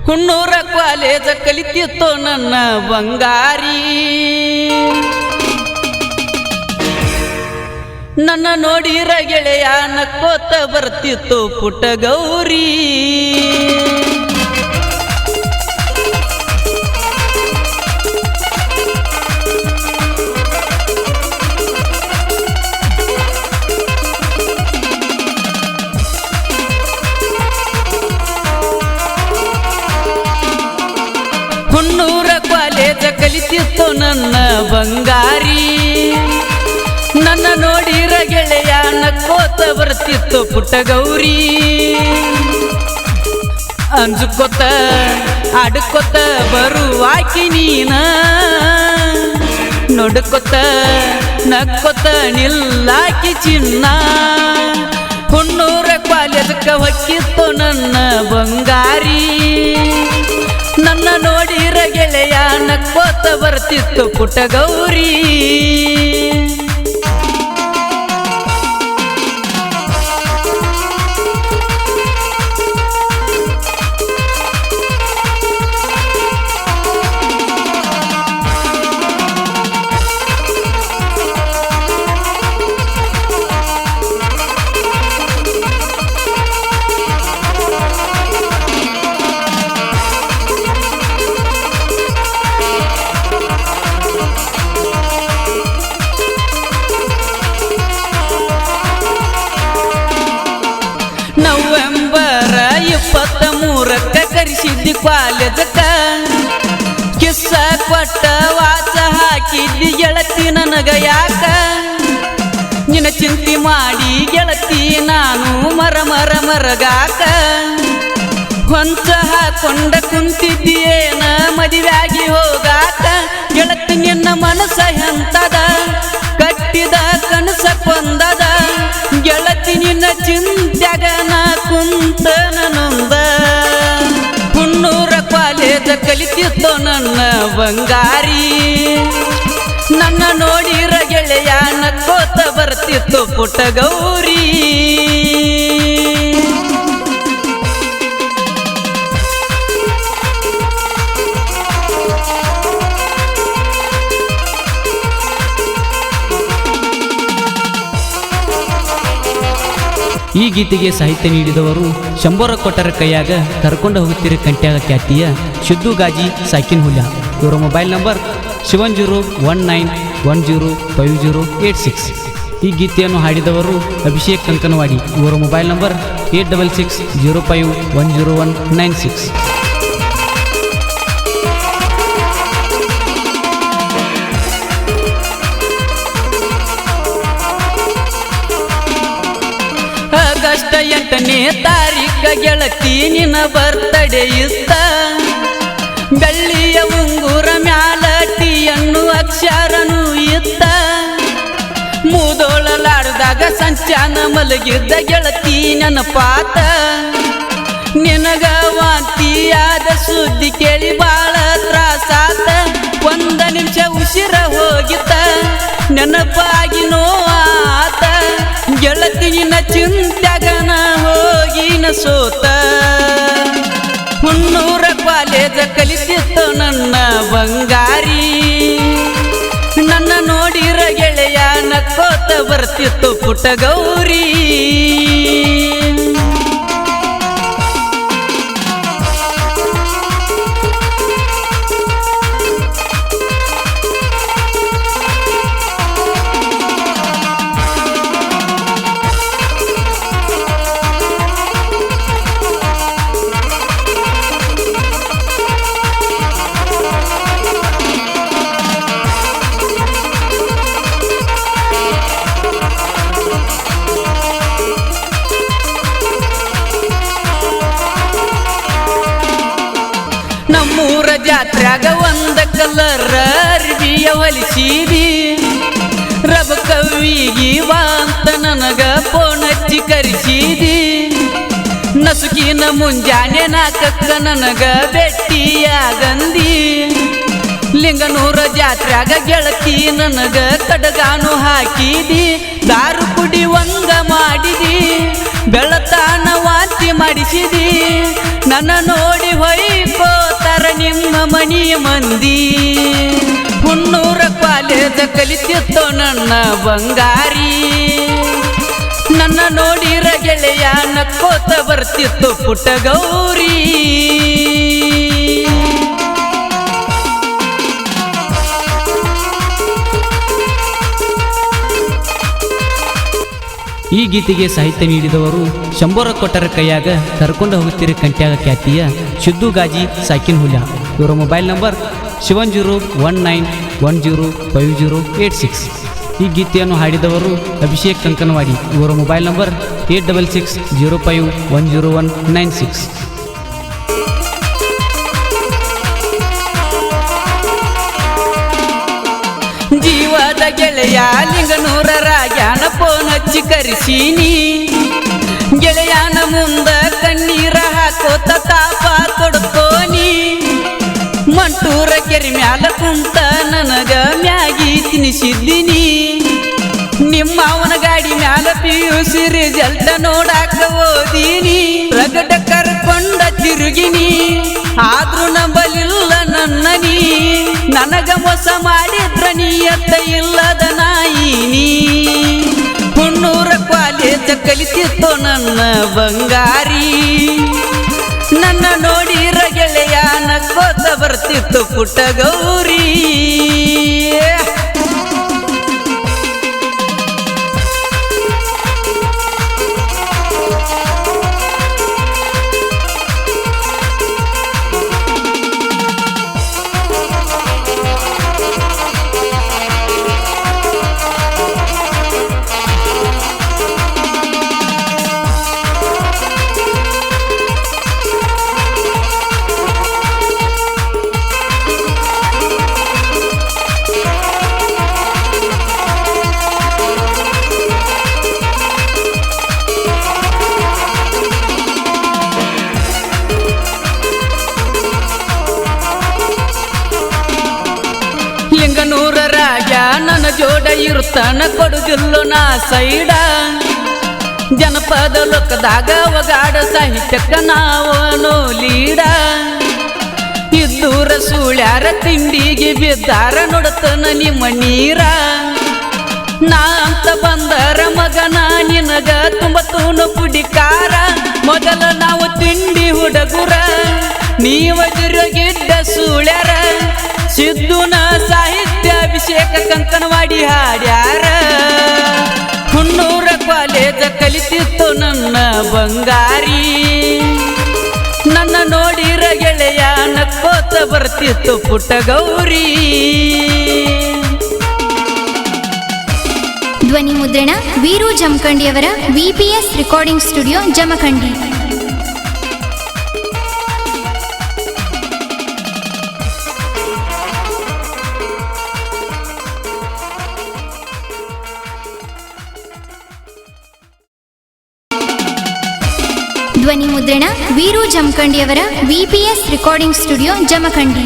ಹುಣ್ಣೂರ college ಕಲಿತಿತ್ತು ನನ್ನ ಬಂಗಾರಿ. ನನ್ನ ನೋಡಿರ ಗೆಳೆಯ ನಕ್ಕೋತ ಬರ್ತಿತ್ತು ಪುಟ್ಟ ಗೌರಿ. ಹುಣ್ಣೂರ ಕಾಲೇಜ ಕಲಿತಿತ್ತು ನನ್ನ ಬಂಗಾರಿ. ನನ್ನ ನೋಡಿರ ಗೆಳೆಯ ನಕ್ಕೋತ ಬರ್ತಿತ್ತು ಪುಟ್ಟ ಗೌರಿ. ಅಂಜುಕೋತ ಆಡ್ಕೋತ ಬರುವಾಕಿ ನೀನ, ನೋಡ್ಕೋತ ನಕ್ಕೋತ ನಿಲ್ಲಾಕಿ ಚಿನ್ನ. ಹುಣ್ಣೂರ ಕಾಲೇಜಕ್ಕ ಹೊಕ್ಕಿತ್ತು ನನ್ನ ಬಂಗಾರಿ. ನನ್ನ ನೋಡಿರ ಗೆಳೆಯ ನಕ್ಕೋತ ಬರ್ತಿತ್ತು ಪುಟ್ಟ ಗೌರಿ. ನವೆಂಬರ್ 23ಕ್ಕ ಕರೆಸಿದ್ದಿ ಕಾಲೇಜಕ್ಕ. ಕಿಸ್ಸ ಕೊಟ್ಟ ವಾಚ ಹಾಕಿದ್ದಿ ಗೆಳತಿ ನನಗ ಯಾಕ. ನಿನ್ನ ಚಿಂತೆ ಮಾಡಿ ಗೆಳತಿ ನಾನು ಮರಗಾಕ. ಹೊಂಚ ಹಾಕೊಂಡ ಕುಂತಿದ್ದೀಯೇನ ಮದುವೆಯಾಗಿ ಹೋಗಾಕ. ಗೆಳತಿ ನಿನ್ನ ಮನಸ್ಸ ಎಂತದ, ಕಟ್ಟಿದ ಕನಸ ಕೊಂದದ. ಗೆಳತಿ ನಿನ್ನ ಚಿಂತ್ಯಾಗ ನಾ ಕುಂತನ ನೊಂದ. ಹುಣ್ಣೂರ ಕಾಲೇಜ ಕಲಿತಿತ್ತು ನನ್ನ ಬಂಗಾರಿ. ನನ್ನ ನೋಡಿರ ಗೆಳೆಯ ನಕ್ಕೋತ ಬರ್ತಿತ್ತು ಪುಟ್ಟ ಗೌರಿ. ಈ ಗೀತೆಗೆ ಸಾಹಿತ್ಯ ನೀಡಿದವರು ಶಂಬೋರ ಕೊಟ್ಟರ ಕೈಯಾಗ ಕರ್ಕೊಂಡು ಹೋಗುತ್ತಿರ ಕಂಟ್ಯಾಗ ಖ್ಯಾತಿಯ ಶುದ್ದು ಗಾಜಿ ಸಾಕಿನ್ ಹುಲ್ಯ. ಇವರ ಮೊಬೈಲ್ ನಂಬರ್ 7019105086. ಈ ಗೀತೆಯನ್ನು ಹಾಡಿದವರು ಅಭಿಷೇಕ್ ಕಂಕನವಾಡಿ. ಇವರ ಮೊಬೈಲ್ ನಂಬರ್ 8660510196. ಆಗಸ್ಟ್ 8ನೇ ತಾರೀಖ ಗೆಳತಿ ನಿನ್ನ ಬರ್ತಡೇ ಇತ್ತ. ಬೆಳ್ಳಿಯ ಉಂಗುರ ಮ್ಯಾಲ ಟಿಯನ್ನು ಅಕ್ಷರನು ಇತ್ತ. ಮೂದೋಳಲಾಡ್ದಾಗ ಸಂಚಾನ ಮಲಗಿದ್ದ ಗೆಳತಿ ನೆನಪಾತ. ನಿನಗ ವಾಂತಿಯಾದ ಸುದ್ದಿ ಕೇಳಿ ಬಾಳ ತ್ರಾಸಾತ. 1 ನಿಮಿಷ ಉಸಿರ ಹೋಗಿತ್ತ, ನೆನಪಾಗಿ ನೋವಾತ. ಗೆಳತಿ ನಿನ್ನ ಚಿಂತ್ಯಾಗನ ಹೋಗಿನ ಸೋತ. ಹುಣ್ಣೂರ ಕಾಲೇಜ ಕಲಿತಿತ್ತು ನನ್ನ ಬಂಗಾರಿ. ನನ್ನ ನೋಡಿರ ಗೆಳೆಯ ನಕ್ಕೋತ ಬರ್ತಿತ್ತು ಪುಟ್ಟ ಗೌರಿ. ನಮ್ಮೂರ ಜಾತ್ರ್ಯಾಗ ಒಂದ ಕಲರ್ ಅರ್ಬಿಯ ಹೊಲಿಸಿದಿ. ರಬ ಕವಿಗಿ ವಾಂತ ನನಗ ಫೋನ್ ಹಚ್ಚಿ ಕರೆಸಿದಿ. ನಸುಕಿನ ಮುಂಜಾನೆ 4ಕ್ಕ ನನಗ ಭೇಟಿಯಾಗಂದಿ. ಲಿಂಗನೂರ ಜಾತ್ರ್ಯಾಗ ಗೆಳತಿ ನನಗ ಕಡಗಾನು ಹಾಕಿದಿ. ದಾರು ಕುಡಿವಂಗ ಮಾಡಿದಿ. ಬೆಳತಾನ ವಾಂತಿ ಮಾಡಿಸಿದಿ. ನನ್ನ ನೋಡಿ ಹೊಯ್ಕೋ ಮನಿ ಮಂದಿ ಹುನ್ನೂರ ಕಾಲೇಜ ಕಲಿತಿತ್ತು ನನ್ನ ಬಂಗಾರಿ ನನ್ನ ನೋಡಿರ ಗೆಳೆಯ ನಕ್ಕೋತ ಬರ್ತಿತ್ತು ಪುಟ್ಟ ಗೌರಿ ಈ ಗೀತೆಗೆ ಸಾಹಿತ್ಯ ನೀಡಿದವರು ಶಂಬೋರ ಕೊಟ್ಟರ ಕೈಯಾಗ ಕರ್ಕೊಂಡು ಹೋಗುತ್ತೀರಿ ಕಂಟ್ಯಾಗ ಖ್ಯಾತಿಯ ಶುದ್ದು ಗಾಜಿ ಸಾಕಿನ್ ಹುಲ್ಯ. ಇವರ ಮೊಬೈಲ್ ನಂಬರ್ 7019105086. ಈ ಗೀತೆಯನ್ನು ಹಾಡಿದವರು ಅಭಿಷೇಕ್ ಕಂಕನವಾಡಿ. ಇವರ ಮೊಬೈಲ್ ನಂಬರ್ 8660510196. ಜೀವದ ಗೆಳೆಯ ಲಿಂಗನೂರ ರಾಗ್ಯಾನ ಫೋನ್ ಹಚ್ಚಿ ಕರೆಸೀನಿ ಗೆಳೆಯನ ಮುಂದ ಕಣ್ಣೀರ ಹಾಕೋತ ತಾಪ ತೊಡ್ಕೋನಿ ಮಂಟೂರ ಕೆರೆ ಮ್ಯಾಲ ಕುಂತ ನನಗ ಮ್ಯಾಗಿ ತಿನಿಸಿದ್ದೀನಿ ನಿಮ್ಮ ಅವನ ಗಾಡಿ ಮ್ಯಾಲ PUC ರಿಸಲ್ಟ್ ನೋಡಾಕ ಓದೀನಿ ರಗಡ ಕರ್ಕೊಂಡ ತಿರುಗಿನಿ ಆದ್ರೂ ನಂಬಲಿಲ್ಲ ನನ್ನನಿ ನನಗ ಮೋಸ ಮಾಡಿದ್ರ ನೀಯತ್ತ ಇಲ್ಲದ ನಾಯಿನಿ ಹುನ್ನೂರ ಕಾಲೇಜ ಕಲಿತಿತ್ತು ನನ್ನ ಬಂಗಾರಿ ನನ್ನ ನೋಡಿರ ಗೆಳೆಯ ನಕ್ಕೋತ ಬರ್ತಿತ್ತು ಪುಟ್ಟ ಗೌರಿ ಲಿಂಗನೂರ ರಾಜ ನನ್ನ ಜೋಡ ಇರುತ್ತಾನ ಕೊಡುದಿಲ್ಲೋ ನಾ ಸೈಡ ಜನಪದ ಲೋಕದಾಗ ಒಗಾಡ ಸಾಹಿತ್ಯಕ್ಕ ನಾವನು ಲೀಡ ಇದ್ದೂರ ಸುಳ್ಯಾರ ತಿಂಡಿಗೆ ಬಿದ್ದಾರ ನೋಡತನ ನಿಮ್ಮ ನೀರ ನಾ ಅಂತ ಬಂದರ ಮಗನ ನಿನಗ ತುಂಬತೂನು ಪುಡಿಕಾರ ಮೊದಲ ನಾವು ತಿಂಡಿ ಹುಡುಗುರ ನೀವ ಗಿಡ್ಡ ಸುಳ್ಯಾರ ಸಿದ್ದುನ ಸಾಹಿತ್ಯ ಅಭಿಷೇಕ ಕಂಕನವಾಡಿ ಹಾಡ್ಯಾರ ಹುನ್ನೂರ ಕಾಲೇಜ ಕಲಿತಿತ್ತು ನನ್ನ ಬಂಗಾರಿ ನನ್ನ ನೋಡಿರ ಗೆಳೆಯ ನಕ್ಕೋತ ಬರ್ತಿತ್ತು ಪುಟ್ಟ ಗೌರಿ ಧ್ವನಿ ಮುದ್ರಣ ವೀರು ಜಮಖಂಡಿಯವರ VPS ರೆಕಾರ್ಡಿಂಗ್ ಸ್ಟುಡಿಯೋ ಜಮಖಂಡಿ. ಧ್ವನಿ ಮುದ್ರಣ ವೀರು ಜಮಖಂಡಿಯವರ VPS ರೆಕಾರ್ಡಿಂಗ್ ಸ್ಟುಡಿಯೋ ಜಮಖಂಡಿ.